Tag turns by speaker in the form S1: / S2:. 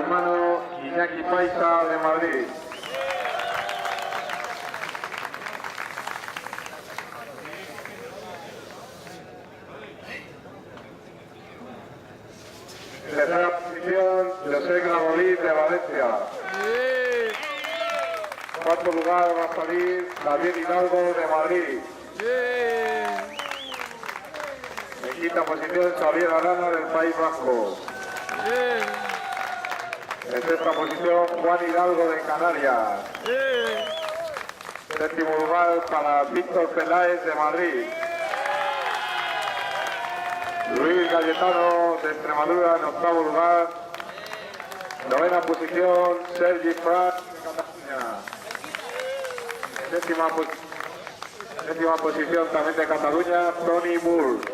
S1: hermano Iñaki Paisa de Madrid. Tercera posición, José Gramolí de Valencia. Cuarto lugar va a salir Javier Hidalgo de Madrid. En quinta posición, Xavier Arana del País Vasco. En sexta posición, Juan Hidalgo de Canarias. Séptimo lugar para Víctor Peláez de Madrid. Luis Galletano de Extremadura en octavo lugar. Novena posición, Sergi Prat de Cataluña. Décima posición también de Cataluña, Tony Moore.